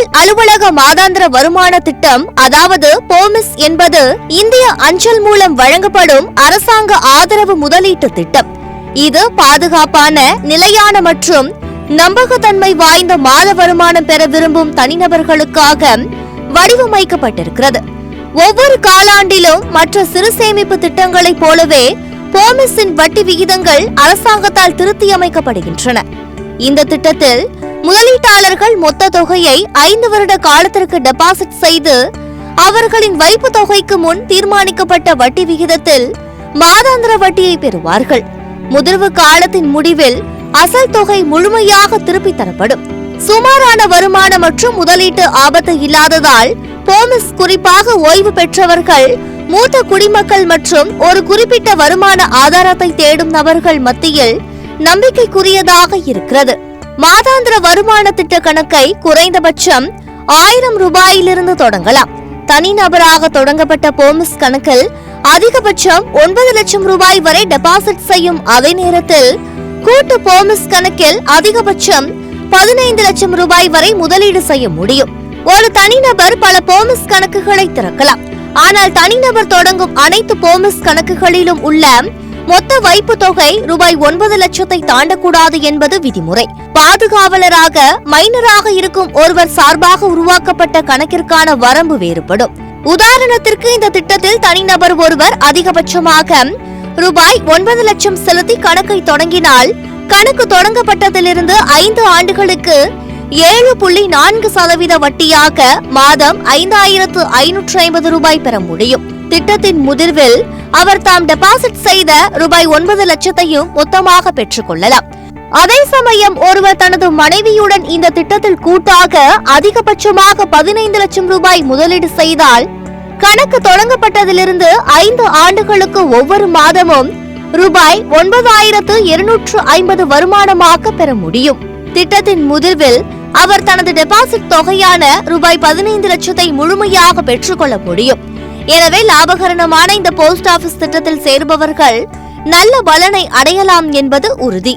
அஞ்சல் அலுவலக மாதாந்திர வருமான திட்டம், அதாவது போமிஸ் என்பது இந்திய அஞ்சல் மூலம் வழங்கப்படும் அரசாங்க ஆதரவு முதலீட்டு திட்டம். இது பாதுகாப்பான, நிலையான மற்றும் நம்பகத்தன்மை வாய்ந்த மாத வருமானம் பெற விரும்பும் தனிநபர்களுக்காக வடிவமைக்கப்பட்டிருக்கிறது. ஒவ்வொரு காலாண்டிலும் மற்ற சிறு சேமிப்பு திட்டங்களைப் போலவே போமிஸின் வட்டி விகிதங்கள் அரசாங்கத்தால் திருத்தியமைக்கப்படுகின்றன. இந்த திட்டத்தில் முதலீட்டாளர்கள் மொத்த தொகையை 5 வருட காலத்திற்கு டெபாசிட் செய்து அவர்களின் வைப்பு தொகைக்கு முன் தீர்மானிக்கப்பட்ட வட்டி விகிதத்தில் மாதாந்திர வட்டியை பெறுவார்கள். முதிர்வு காலத்தின் முடிவில் அசல் தொகை முழுமையாக திருப்பி தரப்படும். சுமாரான வருமானம் மற்றும் முதலீட்டு ஆபத்து இல்லாததால் போமிஸ் குறிப்பாக ஓய்வு பெற்றவர்கள், மூத்த குடிமக்கள் மற்றும் ஒரு குறிப்பிட்ட வருமான ஆதாரத்தை தேடும் நபர்கள் மத்தியில் நம்பிக்கைக்குரியதாக இருக்கிறது. மாதாந்திர வருமான திட்ட கணக்கை குறைந்தபட்சம் 1000 ரூபாயிலிருந்து தொடங்கலாம். தனிநபராக தொடங்கப்பட்ட போமிஸ் கணக்கில் அதிகபட்சம் 9 லட்சம் ரூபாய் வரை டெபாசிட் செய்யும் அதே நேரத்தில் கூட்டு போமிஸ் கணக்கில் அதிகபட்சம் 15 லட்சம் ரூபாய் வரை முதலீடு செய்ய முடியும். ஒரு தனிநபர் பல போமிஸ் கணக்குகளை திறக்கலாம். ஆனால் தனிநபர் தொடங்கும் அனைத்து போமிஸ் கணக்குகளிலும் உள்ள மொத்த வைப்பு தொகை ரூபாய் 9 லட்சத்தை தாண்டக்கூடாது என்பது விதிமுறை. பாதுகாவலராக மைனராக இருக்கும் ஒருவர் சார்பாக உருவாக்கப்பட்ட கணக்கிற்கான வரம்பு வேறுபடும். உதாரணத்திற்கு, இந்த திட்டத்தில் தனிநபர் ஒருவர் அதிகபட்சமாக ரூபாய் 9 லட்சம் செலுத்தி கணக்கை தொடங்கினால் கணக்கு தொடங்கப்பட்டதிலிருந்து 5 ஆண்டுகளுக்கு 7.4% வட்டியாக மாதம் 5550 ரூபாய் பெற முடியும். திட்டத்தின் முதிர்வில் அவர் தாம் டெபாசிட் செய்த ரூபாய் 9 லட்சத்தையும் மொத்தமாக பெற்றுக் கொள்ளலாம். அதே சமயம் ஒருவர் தனது மனைவியுடன் இந்த திட்டத்தில் கூட்டாக அதிகபட்சமாக 15 லட்சம் ரூபாய் முதலீடு செய்தால் கணக்கு தொடங்கப்பட்டதிலிருந்து 5 ஆண்டுகளுக்கு ஒவ்வொரு மாதமும் ரூபாய் 9250 வருமானமாக பெற முடியும். திட்டத்தின் முதிர்வில் அவர் தனது டெபாசிட் தொகையான ரூபாய் 15 லட்சத்தை முழுமையாக பெற்றுக்கொள்ள முடியும். எனவே லாபகரமான இந்த போஸ்ட் ஆபீஸ் திட்டத்தில் சேருபவர்கள் நல்ல பலனை அடையலாம் என்பது உறுதி.